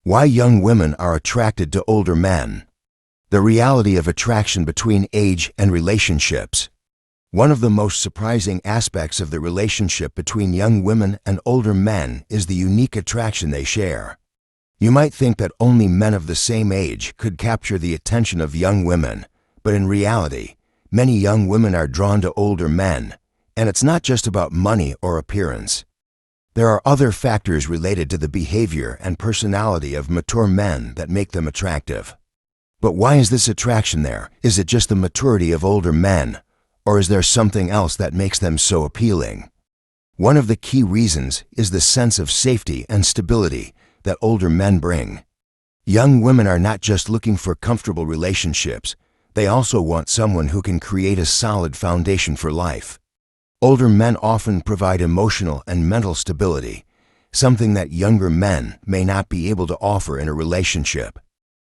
Why young women are attracted to older men. The reality of attraction between age and relationships. One of the most surprising aspects of the relationship between young women and older men is the unique attraction they share. You might think that only men of the same age could capture the attention of young women, but in reality, many young women are drawn to older men, and it's not just about money or appearance. There are other factors related to the behavior and personality of mature men that make them attractive. But why is this attraction there? Is it just the maturity of older men, or is there something else that makes them so appealing? One of the key reasons is the sense of safety and stability that older men bring. Young women are not just looking for comfortable relationships, they also want someone who can create a solid foundation for life. Older men often provide emotional and mental stability, something that younger men may not be able to offer in a relationship.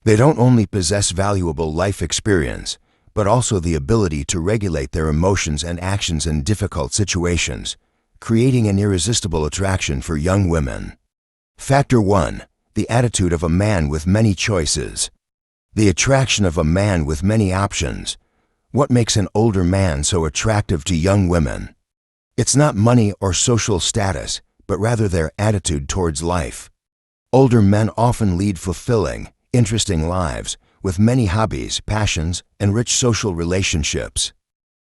They don't only possess valuable life experience, but also the ability to regulate their emotions and actions in difficult situations, creating an irresistible attraction for young women. Factor 1. The attitude of a man with many choices. The attraction of a man with many options. What makes an older man so attractive to young women? It's not money or social status, but rather their attitude towards life. Older men often lead fulfilling, interesting lives, with many hobbies, passions, and rich social relationships.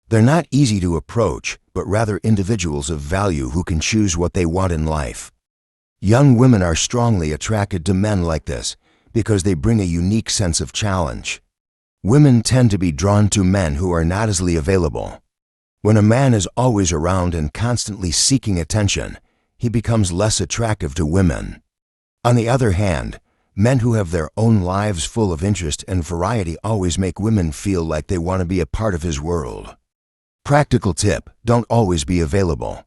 They're not easy to approach, but rather individuals of value who can choose what they want in life. Young women are strongly attracted to men like this because they bring a unique sense of challenge. Women tend to be drawn to men who are not easily available. When a man is always around and constantly seeking attention, he becomes less attractive to women. On the other hand, men who have their own lives full of interest and variety always make women feel like they want to be a part of his world. Practical tip: don't always be available.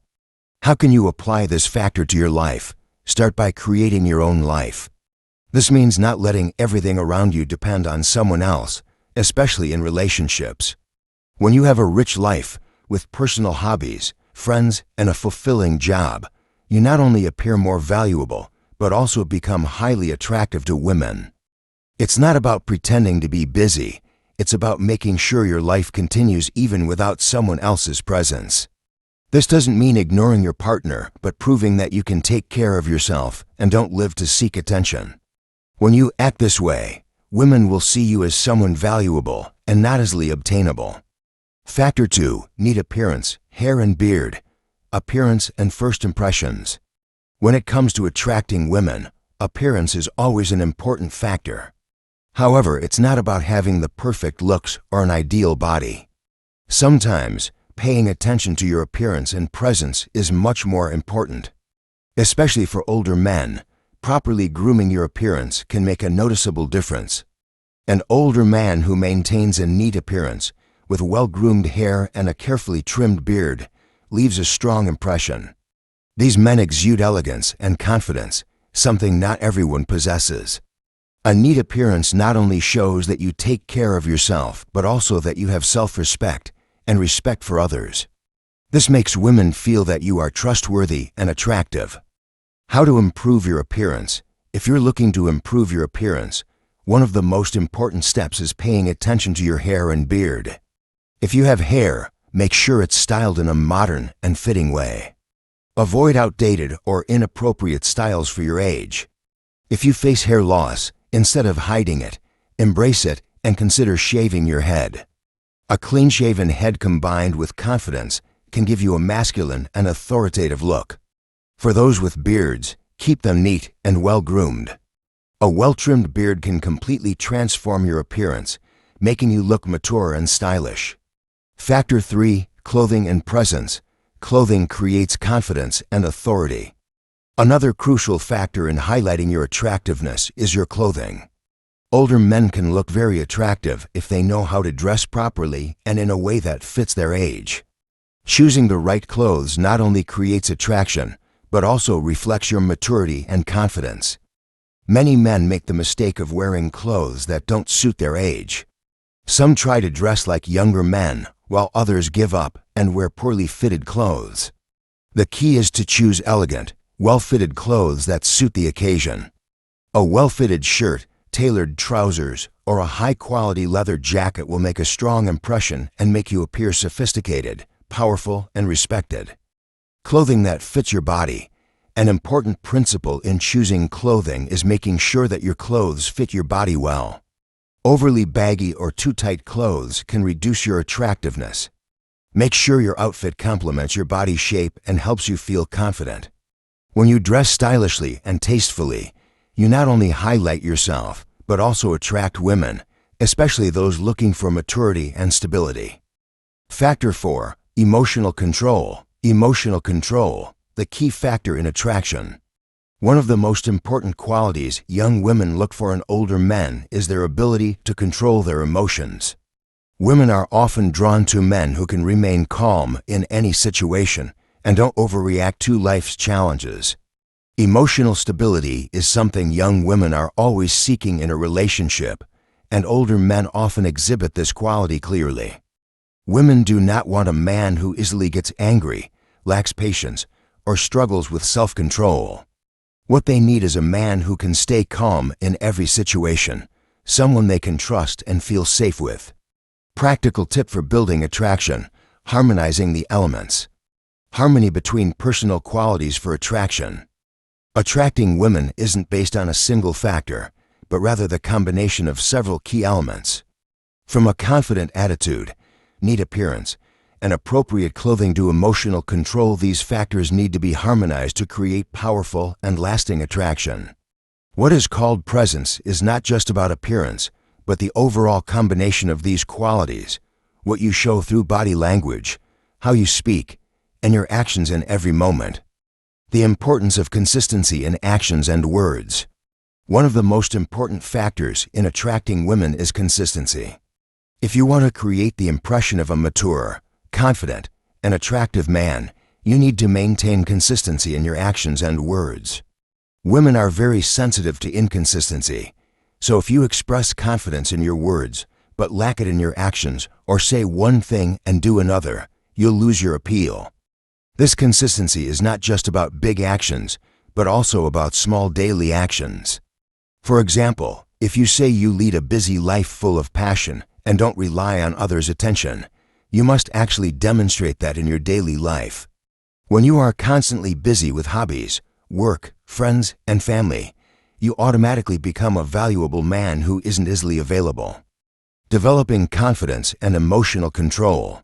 How can you apply this factor to your life? Start by creating your own life. This means not letting everything around you depend on someone else, especially in relationships. When you have a rich life, with personal hobbies, friends, and a fulfilling job, you not only appear more valuable, but also become highly attractive to women. It's not about pretending to be busy, it's about making sure your life continues even without someone else's presence. This doesn't mean ignoring your partner, but proving that you can take care of yourself and don't live to seek attention. When you act this way, women will see you as someone valuable and not easily obtainable. Factor 2. Neat appearance, hair and beard. Appearance and first impressions. When it comes to attracting women, appearance is always an important factor. However, it's not about having the perfect looks or an ideal body. Sometimes, paying attention to your appearance and presence is much more important. Especially for older men, properly grooming your appearance can make a noticeable difference. An older man who maintains a neat appearance, with well-groomed hair and a carefully trimmed beard, leaves a strong impression. These men exude elegance and confidence, something not everyone possesses. A neat appearance not only shows that you take care of yourself, but also that you have self-respect and respect for others. This makes women feel that you are trustworthy and attractive. How to improve your appearance? If you're looking to improve your appearance, one of the most important steps is paying attention to your hair and beard. If you have hair, make sure it's styled in a modern and fitting way. Avoid outdated or inappropriate styles for your age. If you face hair loss, instead of hiding it, embrace it and consider shaving your head. A clean-shaven head combined with confidence can give you a masculine and authoritative look. For those with beards, keep them neat and well-groomed. A well-trimmed beard can completely transform your appearance, making you look mature and stylish. Factor 3. Clothing and presence. Clothing creates confidence and authority. Another crucial factor in highlighting your attractiveness is your clothing. Older men can look very attractive if they know how to dress properly and in a way that fits their age. Choosing the right clothes not only creates attraction, but also reflects your maturity and confidence. Many men make the mistake of wearing clothes that don't suit their age. Some try to dress like younger men, while others give up and wear poorly fitted clothes. The key is to choose elegant, well-fitted clothes that suit the occasion. A well-fitted shirt, tailored trousers, or a high-quality leather jacket will make a strong impression and make you appear sophisticated, powerful, and respected. Clothing that fits your body. An important principle in choosing clothing is making sure that your clothes fit your body well. Overly baggy or too tight clothes can reduce your attractiveness. Make sure your outfit complements your body shape and helps you feel confident. When you dress stylishly and tastefully, you not only highlight yourself, but also attract women, especially those looking for maturity and stability. Factor 4. Emotional control. Emotional control, the key factor in attraction. One of the most important qualities young women look for in older men is their ability to control their emotions. Women are often drawn to men who can remain calm in any situation and don't overreact to life's challenges. Emotional stability is something young women are always seeking in a relationship, and older men often exhibit this quality clearly. Women do not want a man who easily gets angry, lacks patience, or struggles with self-control. What they need is a man who can stay calm in every situation, someone they can trust and feel safe with. Practical tip for building attraction: harmonizing the elements. Harmony between personal qualities for attraction. Attracting women isn't based on a single factor, but rather the combination of several key elements. From a confident attitude, neat appearance, and appropriate clothing to emotional control, these factors need to be harmonized to create powerful and lasting attraction. What is called presence is not just about appearance, but the overall combination of these qualities, what you show through body language, how you speak, and your actions in every moment. The importance of consistency in actions and words. One of the most important factors in attracting women is consistency. If you want to create the impression of a mature, confident, and attractive man, you need to maintain consistency in your actions and words. Women are very sensitive to inconsistency, so if you express confidence in your words, but lack it in your actions, or say one thing and do another, you'll lose your appeal. This consistency is not just about big actions, but also about small daily actions. For example, if you say you lead a busy life full of passion and don't rely on others' attention, you must actually demonstrate that in your daily life. When you are constantly busy with hobbies, work, friends, and family, you automatically become a valuable man who isn't easily available. Developing confidence and emotional control.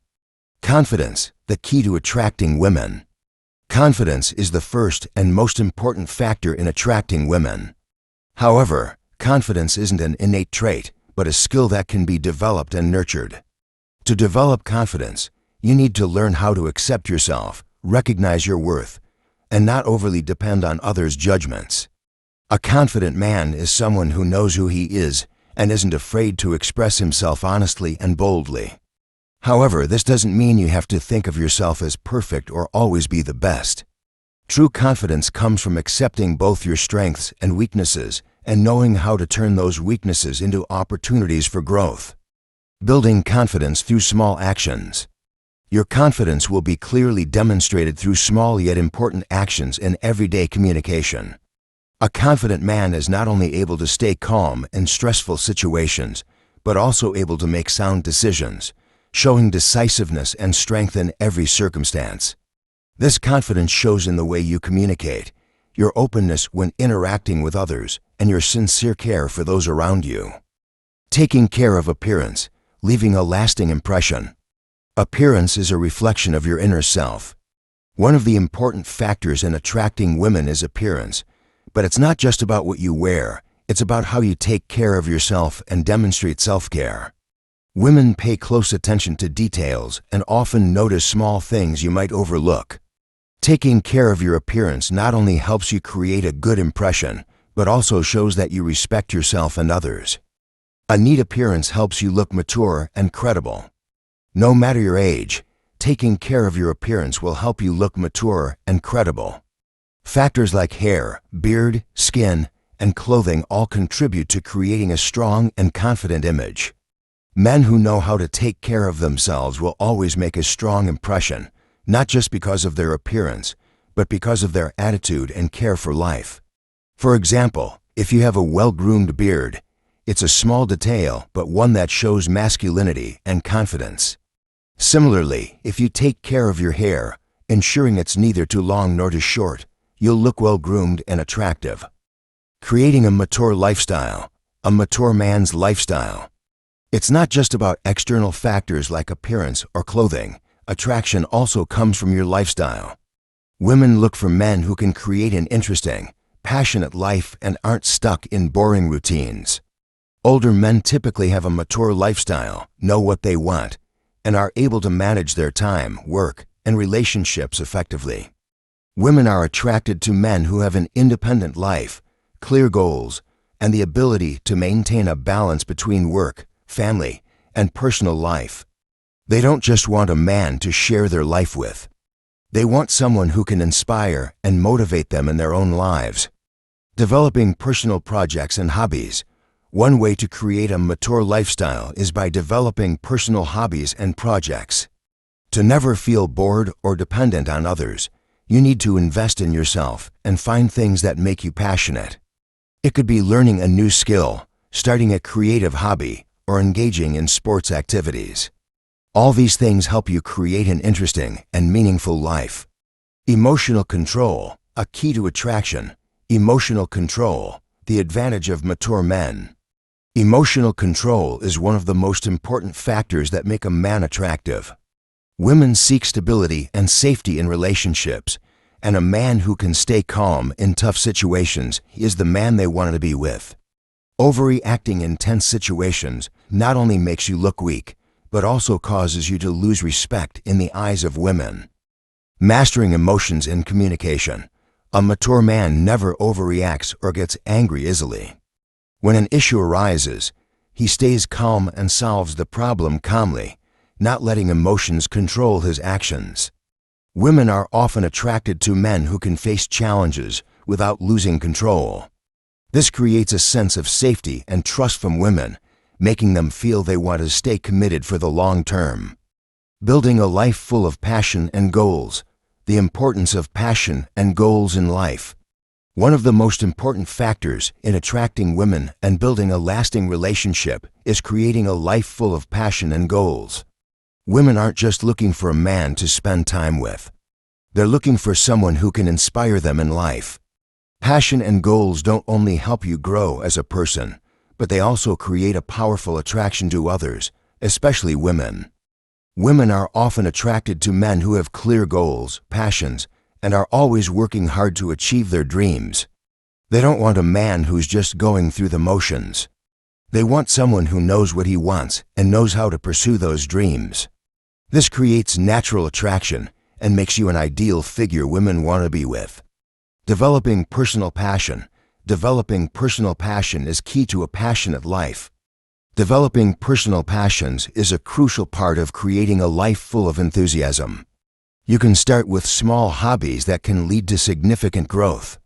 Confidence, the key to attracting women. Confidence is the first and most important factor in attracting women. However, confidence isn't an innate trait, but a skill that can be developed and nurtured. To develop confidence, you need to learn how to accept yourself, recognize your worth, and not overly depend on others' judgments. A confident man is someone who knows who he is and isn't afraid to express himself honestly and boldly. However, this doesn't mean you have to think of yourself as perfect or always be the best. True confidence comes from accepting both your strengths and weaknesses and knowing how to turn those weaknesses into opportunities for growth. Building confidence through small actions. Your confidence will be clearly demonstrated through small yet important actions in everyday communication. A confident man is not only able to stay calm in stressful situations, but also able to make sound decisions, showing decisiveness and strength in every circumstance. This confidence shows in the way you communicate, your openness when interacting with others, and your sincere care for those around you. Taking care of appearance, leaving a lasting impression. Appearance is a reflection of your inner self. One of the important factors in attracting women is appearance, but it's not just about what you wear, it's about how you take care of yourself and demonstrate self-care. Women pay close attention to details and often notice small things you might overlook. Taking care of your appearance not only helps you create a good impression, but also shows that you respect yourself and others. A neat appearance helps you look mature and credible. No matter your age, taking care of your appearance will help you look mature and credible. Factors like hair, beard, skin, and clothing all contribute to creating a strong and confident image. Men who know how to take care of themselves will always make a strong impression, not just because of their appearance, but because of their attitude and care for life. For example, If you have a well-groomed beard, it's a small detail, but one that shows masculinity and confidence. Similarly, if you take care of your hair, ensuring it's neither too long nor too short, you'll look well-groomed and attractive. Creating a mature lifestyle, a mature man's lifestyle. It's not just about external factors like appearance or clothing. Attraction also comes from your lifestyle. Women look for men who can create an interesting, passionate life and aren't stuck in boring routines. Older men typically have a mature lifestyle, know what they want, and are able to manage their time, work, and relationships effectively. Women are attracted to men who have an independent life, clear goals, and the ability to maintain a balance between work, family, and personal life. They don't just want a man to share their life with. They want someone who can inspire and motivate them in their own lives. Developing personal projects and hobbies. One way to create a mature lifestyle is by developing personal hobbies and projects. To never feel bored or dependent on others, you need to invest in yourself and find things that make you passionate. It could be learning a new skill, starting a creative hobby, or engaging in sports activities. All these things help you create an interesting and meaningful life. Emotional control, a key to attraction. Emotional control, the advantage of mature men. Emotional control is one of the most important factors that make a man attractive. Women seek stability and safety in relationships, and a man who can stay calm in tough situations is the man they want to be with. Overreacting in tense situations not only makes you look weak, but also causes you to lose respect in the eyes of women. Mastering emotions in communication. A mature man never overreacts or gets angry easily. When an issue arises, he stays calm and solves the problem calmly, not letting emotions control his actions. Women are often attracted to men who can face challenges without losing control. This creates a sense of safety and trust from women, making them feel they want to stay committed for the long term. Building a life full of passion and goals. The importance of passion and goals in life. One of the most important factors in attracting women and building a lasting relationship is creating a life full of passion and goals. Women aren't just looking for a man to spend time with. They're looking for someone who can inspire them in life. Passion and goals don't only help you grow as a person, but they also create a powerful attraction to others, especially women. Women are often attracted to men who have clear goals, passions, and are always working hard to achieve their dreams. They don't want a man who's just going through the motions. They want someone who knows what he wants and knows how to pursue those dreams. This creates natural attraction and makes you an ideal figure women want to be with. Developing personal passion. Developing personal passion is key to a passionate life. Developing personal passions is a crucial part of creating a life full of enthusiasm. You can start with small hobbies that can lead to significant growth.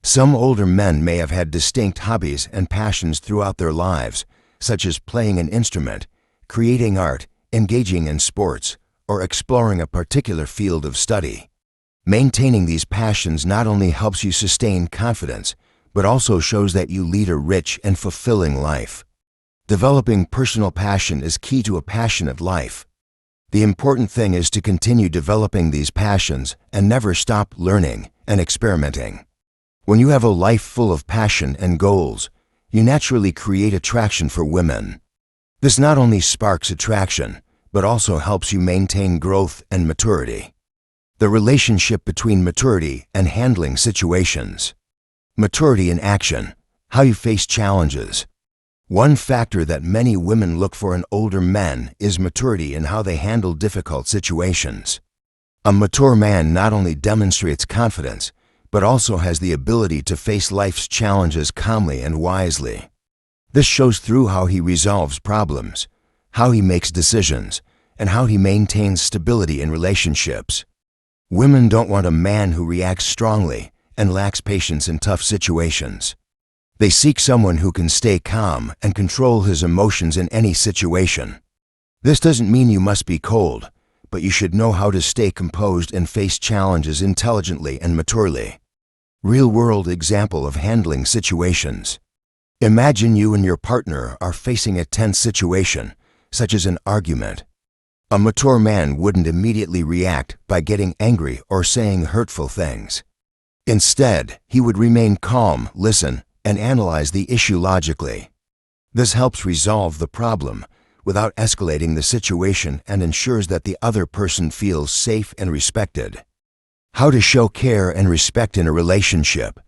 Some older men may have had distinct hobbies and passions throughout their lives, such as playing an instrument, creating art, engaging in sports, or exploring a particular field of study. Maintaining these passions not only helps you sustain confidence, but also shows that you lead a rich and fulfilling life. Developing personal passion is key to a passionate life. The important thing is to continue developing these passions and never stop learning and experimenting. When you have a life full of passion and goals, you naturally create attraction for women. This not only sparks attraction, but also helps you maintain growth and maturity. The relationship between maturity and handling situations. Maturity in action, how you face challenges. One factor that many women look for in older men is maturity in how they handle difficult situations. A mature man not only demonstrates confidence, but also has the ability to face life's challenges calmly and wisely. This shows through how he resolves problems, how he makes decisions, and how he maintains stability in relationships. Women don't want a man who reacts strongly and lacks patience in tough situations. They seek someone who can stay calm and control his emotions in any situation. This doesn't mean you must be cold, but you should know how to stay composed and face challenges intelligently and maturely. Real-world example of handling situations. Imagine you and your partner are facing a tense situation, such as an argument. A mature man wouldn't immediately react by getting angry or saying hurtful things. Instead, he would remain calm, listen, and analyze the issue logically. This helps resolve the problem without escalating the situation and ensures that the other person feels safe and respected. How to show care and respect in a relationship.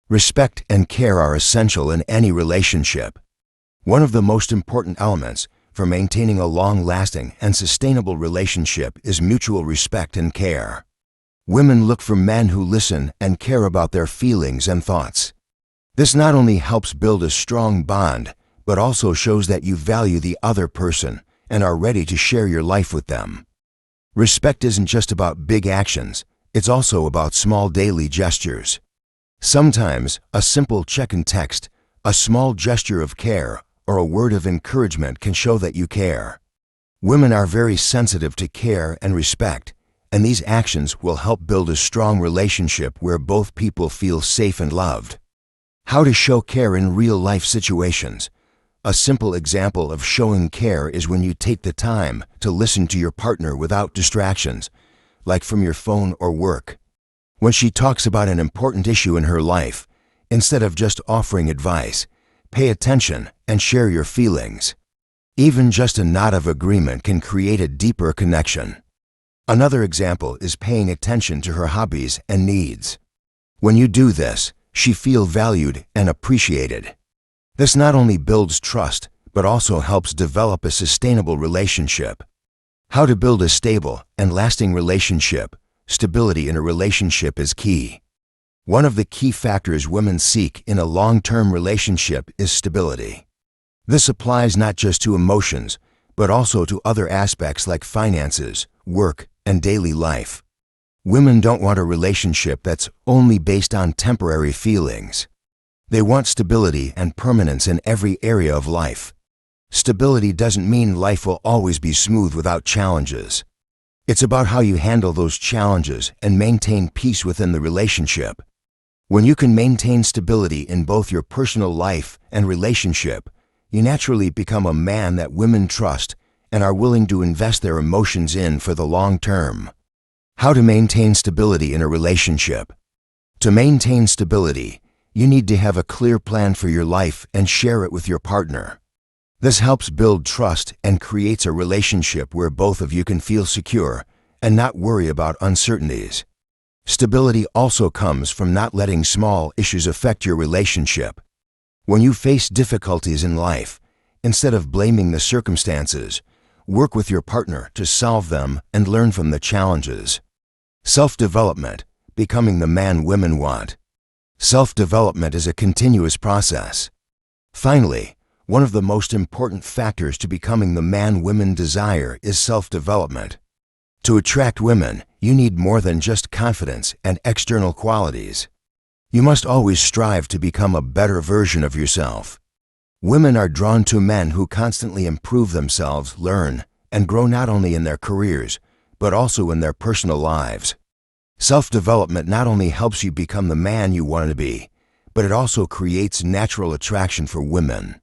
Respect and care are essential in any relationship. One of the most important elements for maintaining a long-lasting and sustainable relationship is mutual respect and care. Women look for men who listen and care about their feelings and thoughts. This not only helps build a strong bond, but also shows that you value the other person and are ready to share your life with them. Respect isn't just about big actions, it's also about small daily gestures. Sometimes, a simple check in text, a small gesture of care, or a word of encouragement can show that you care. Women are very sensitive to care and respect, and these actions will help build a strong relationship where both people feel safe and loved. How to show care in real-life situations. A simple example of showing care is when you take the time to listen to your partner without distractions, like from your phone or work. When she talks about an important issue in her life, instead of just offering advice, pay attention and share your feelings. Even just a nod of agreement can create a deeper connection. Another example is paying attention to her hobbies and needs. When you do this, she feels valued and appreciated. This not only builds trust, but also helps develop a sustainable relationship. How to build a stable and lasting relationship. Stability in a relationship is key. One of the key factors women seek in a long-term relationship is stability. This applies not just to emotions, but also to other aspects like finances, work, and daily life. Women don't want a relationship that's only based on temporary feelings. They want stability and permanence in every area of life. Stability doesn't mean life will always be smooth without challenges. It's about how you handle those challenges and maintain peace within the relationship. When you can maintain stability in both your personal life and relationship, you naturally become a man that women trust and are willing to invest their emotions in for the long term. How to maintain stability in a relationship. To maintain stability, you need to have a clear plan for your life and share it with your partner. This helps build trust and creates a relationship where both of you can feel secure and not worry about uncertainties. Stability also comes from not letting small issues affect your relationship. When you face difficulties in life, instead of blaming the circumstances, work with your partner to solve them and learn from the challenges. Self-development, becoming the man women want. Self-development is a continuous process. Finally, one of the most important factors to becoming the man women desire is self-development. To attract women, you need more than just confidence and external qualities. You must always strive to become a better version of yourself. Women are drawn to men who constantly improve themselves, learn, and grow not only in their careers, but also in their personal lives. Self-development not only helps you become the man you want to be, but it also creates natural attraction for women.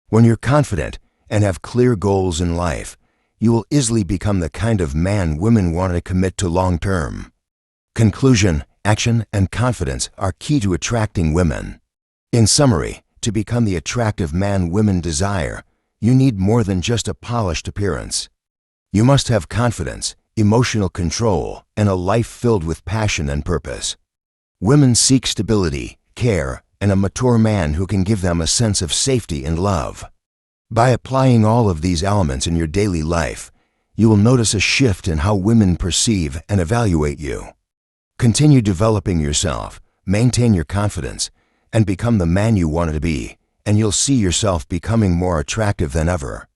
When you're confident and have clear goals in life, you will easily become the kind of man women want to commit to long term. Conclusion, action, and confidence are key to attracting women. In summary, to become the attractive man women desire, you need more than just a polished appearance. You must have confidence, emotional control, and a life filled with passion and purpose. Women seek stability, care, and a mature man who can give them a sense of safety and love. By applying all of these elements in your daily life, you will notice a shift in how women perceive and evaluate you. Continue developing yourself, maintain your confidence, and become the man you want to be, and you'll see yourself becoming more attractive than ever.